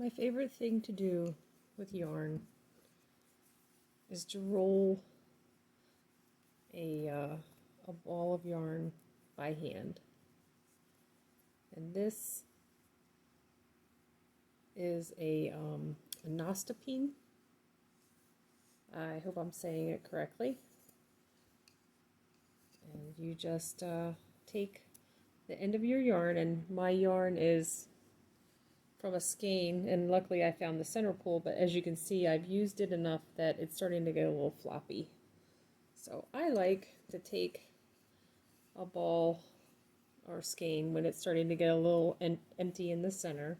My favorite thing to do with yarn is to roll a ball of yarn by hand. And this is a nostapinne. I hope I'm saying it correctly. And you just take the end of your yarn, and my yarn is from a skein, and luckily I found the center pole, but as you can see I've used it enough that it's starting to get a little floppy. So I like to take a ball or skein when it's starting to get a little empty in the center,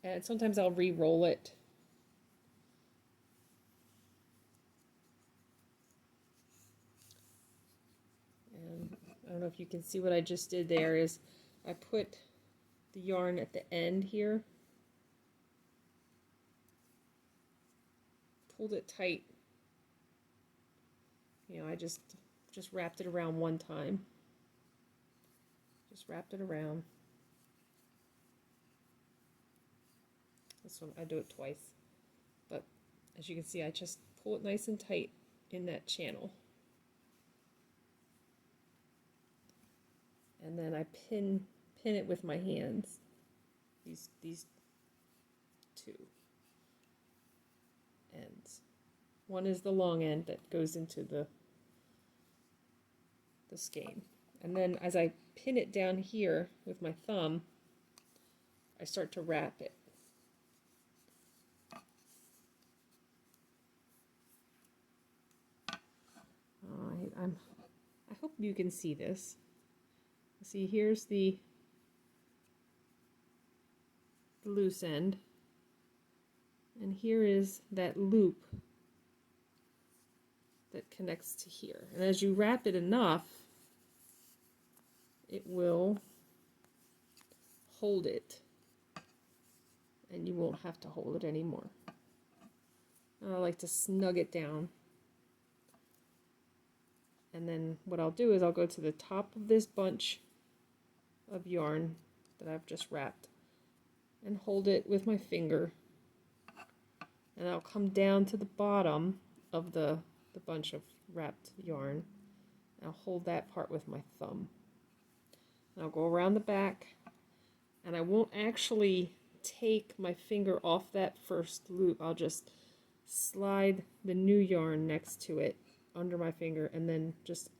and sometimes I'll re-roll it. And I don't know if you can see what I just did there is I put the yarn at the end here, pulled it tight. You know, I just wrapped it around one time. Just wrapped it around. This one I do it twice. But as you can see, I just pull it nice and tight in that channel. And then I pin it with my hands. These two. And one is the long end that goes into the skein. And then as I pin it down here with my thumb, I start to wrap it. I hope you can see this. See, here's the loose end, and here is that loop that connects to here. And as you wrap it enough, it will hold it, and you won't have to hold it anymore. And I like to snug it down. And then what I'll do is I'll go to the top of this bunch of yarn that I've just wrapped and hold it with my finger, and I'll come down to the bottom of the bunch of wrapped yarn. I'll hold that part with my thumb, and I'll go around the back, and I won't actually take my finger off that first loop. I'll just slide the new yarn next to it under my finger and then just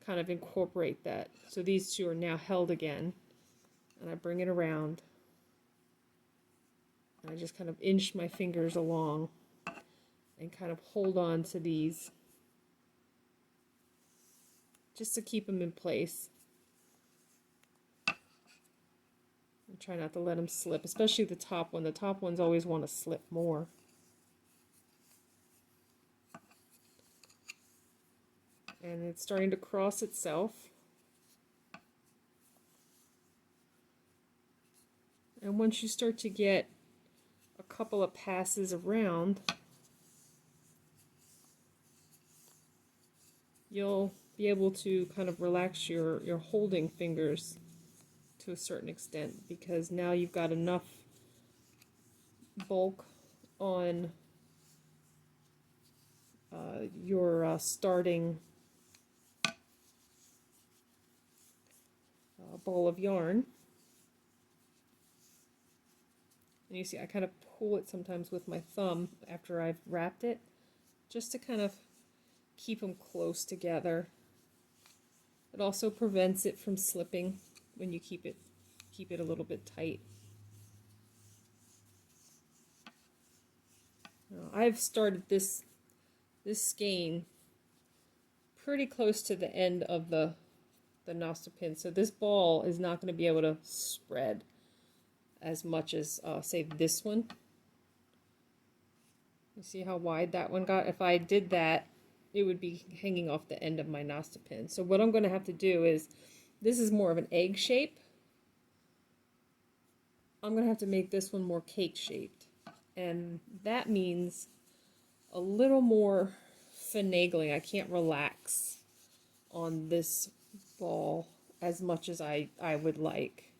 kind of incorporate that. So these two are now held again, and I bring it around, and I just kind of inch my fingers along and kind of hold on to these just to keep them in place. And try not to let them slip, especially the top one. The top ones always want to slip more. And it's starting to cross itself. And once you start to get a couple of passes around, you'll be able to kind of relax your holding fingers to a certain extent, because now you've got enough bulk on your starting ball of yarn. And you see I kind of pull it sometimes with my thumb after I've wrapped it, just to kind of keep them close together. It also prevents it from slipping when you keep it a little bit tight. Now, I've started this skein pretty close to the end of the nostapinne, so this ball is not going to be able to spread as much as say this one. You see how wide that one got? If I did that, it would be hanging off the end of my nostapinne. So what I'm going to have to do is, this is more of an egg shape. I'm going to have to make this one more cake shaped, and that means a little more finagling. I can't relax on this ball as much as I would like.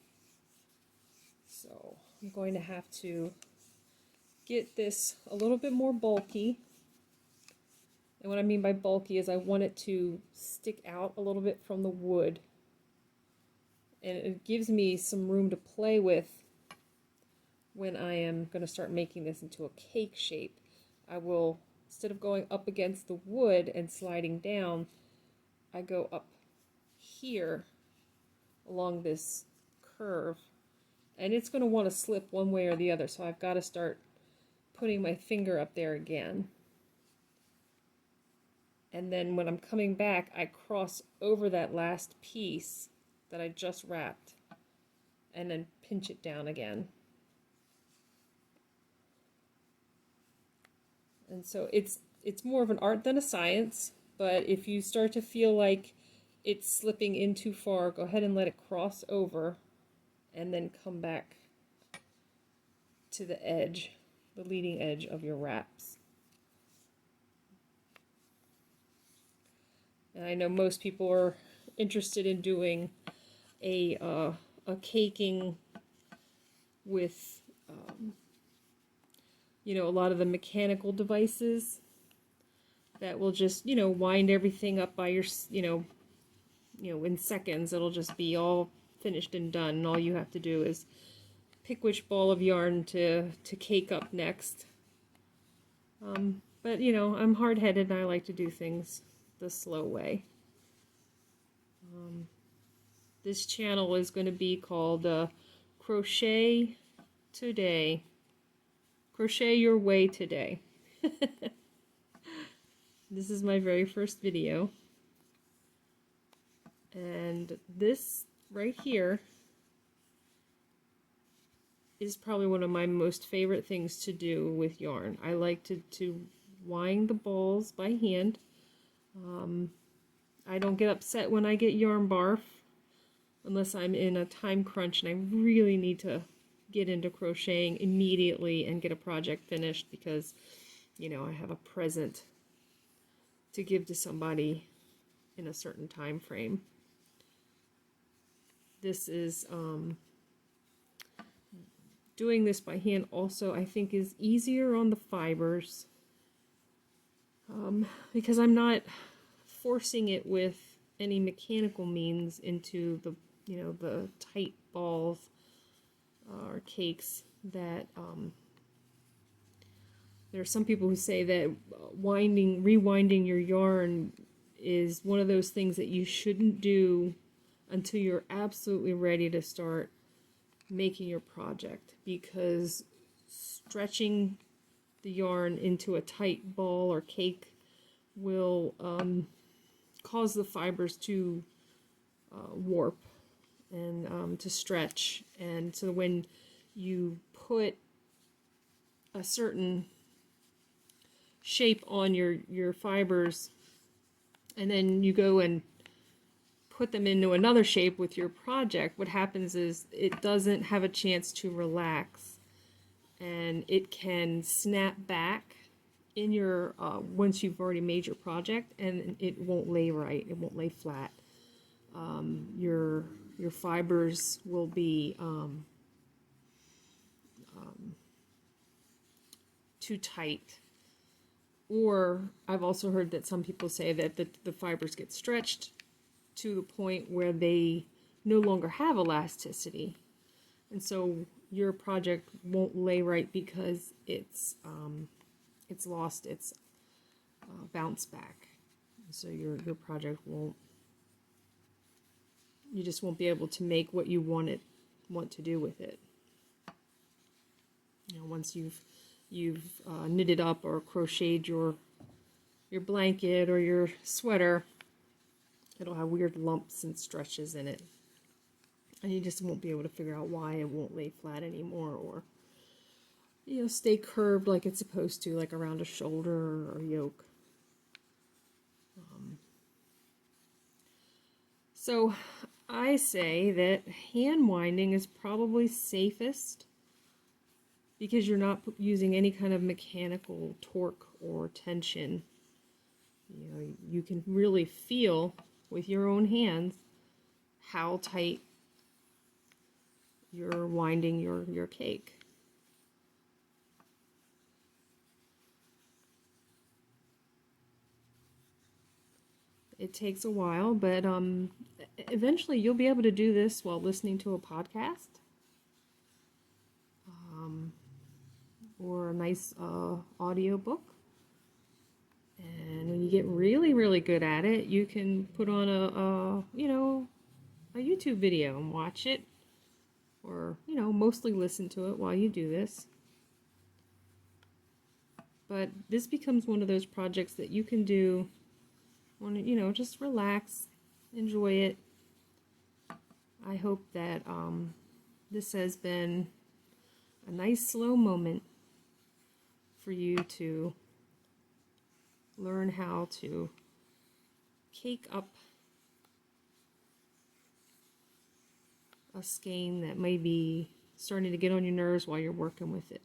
So I'm going to have to get this a little bit more bulky. And what I mean by bulky is I want it to stick out a little bit from the wood. And it gives me some room to play with when I am going to start making this into a cake shape. I will, instead of going up against the wood and sliding down, I go up here along this curve. And it's going to want to slip one way or the other, so I've got to start putting my finger up there again. And then when I'm coming back, I cross over that last piece that I just wrapped and then pinch it down again. And so it's more of an art than a science, but if you start to feel like it's slipping in too far, go ahead and let it cross over and then come back to the edge, the leading edge of your wraps. And I know most people are interested in doing a caking with, you know, a lot of the mechanical devices that will just, you know, wind everything up by your, you know, in seconds. It'll just be all finished and done, and all you have to do is pick which ball of yarn to cake up next. But, you know, I'm hard-headed and I like to do things the slow way. This channel is going to be called Crochet Today. Crochet your way today. This is my very first video. And this right here is probably one of my most favorite things to do with yarn. I like to wind the balls by hand. I don't get upset when I get yarn barf unless I'm in a time crunch and I really need to get into crocheting immediately and get a project finished because, you know, I have a present to give to somebody in a certain time frame. This is doing this by hand also, I think, is easier on the fibers because I'm not forcing it with any mechanical means into the, you know, the tight balls or cakes that there are some people who say that rewinding your yarn is one of those things that you shouldn't do until you're absolutely ready to start making your project, because stretching the yarn into a tight ball or cake will cause the fibers to warp and to stretch. And so when you put a certain shape on your fibers and then you go and put them into another shape with your project, what happens is it doesn't have a chance to relax, and it can snap back in your once you've already made your project, and it won't lay right, it won't lay flat. Your fibers will be too tight. Or I've also heard that some people say that the fibers get stretched to the point where they no longer have elasticity, and so your project won't lay right because it's lost its bounce back. So your project won't, you just won't be able to make what you want to do with it. You know, once you've knitted up or crocheted your blanket or your sweater, it'll have weird lumps and stretches in it, and you just won't be able to figure out why it won't lay flat anymore, or, you know, stay curved like it's supposed to, like around a shoulder or yoke. So I say that hand winding is probably safest because you're not using any kind of mechanical torque or tension. You know, you can really feel with your own hands how tight you're winding your cake. It takes a while, but eventually you'll be able to do this while listening to a podcast. Or a nice audio book. And when you get really, really good at it, you can put on a YouTube video and watch it, or mostly listen to it while you do this. But this becomes one of those projects that you can do when just relax, enjoy it. I hope that this has been a nice slow moment for you to learn how to cake up a skein that may be starting to get on your nerves while you're working with it.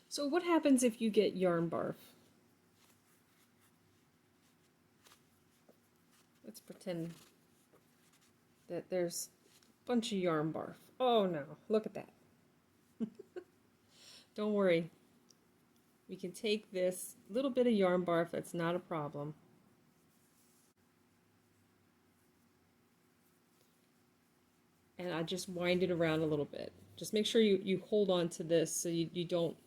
So what happens if you get yarn barf? Let's pretend that there's a bunch of yarn barf. Oh no, look at that. Don't worry. We can take this little bit of yarn barf, that's not a problem. And I just wind it around a little bit. Just make sure you hold on to this so you don't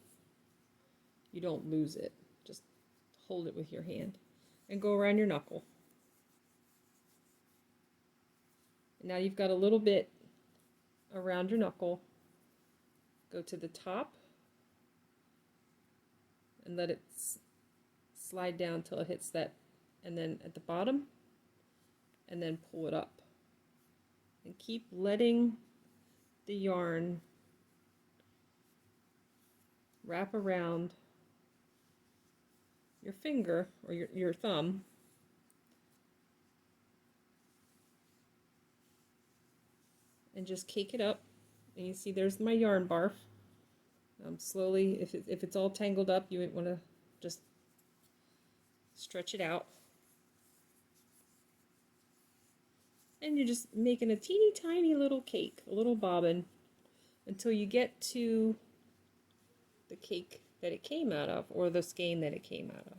lose it. Just hold it with your hand and go around your knuckle. And now you've got a little bit around your knuckle. Go to the top and let it slide down till it hits that, and then at the bottom, and then pull it up. And keep letting the yarn wrap around your finger or your thumb, and just cake it up. And you see there's my yarn barf. Slowly, if it's all tangled up, you might want to just stretch it out. And you're just making a teeny tiny little cake, a little bobbin, until you get to the cake that it came out of, or the skein that it came out of.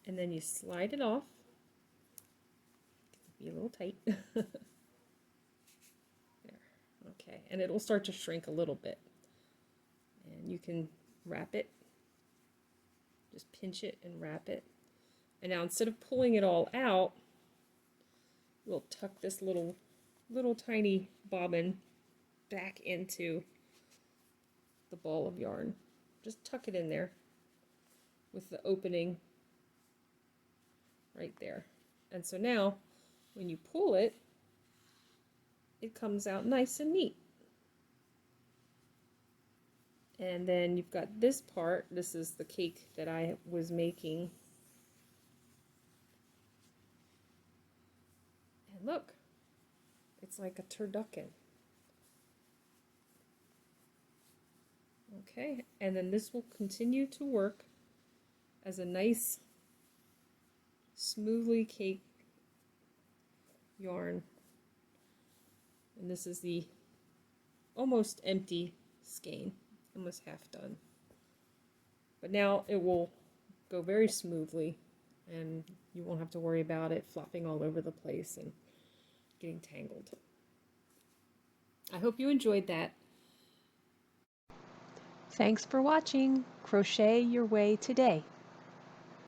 And then you slide it off. Be a little tight. There. Okay, and it'll start to shrink a little bit. And you can wrap it. Just pinch it and wrap it. And now instead of pulling it all out, we'll tuck this little tiny bobbin back into the ball of yarn. Just tuck it in there with the opening right there. And so now when you pull it, it comes out nice and neat. And then you've got this part. This is the cake that I was making. And look, it's like a turducken. Okay, and then this will continue to work as a nice, smoothly caked yarn. And this is the almost empty skein, almost half done. But now it will go very smoothly, and you won't have to worry about it flopping all over the place and getting tangled. I hope you enjoyed that. Thanks for watching. Crochet your way today.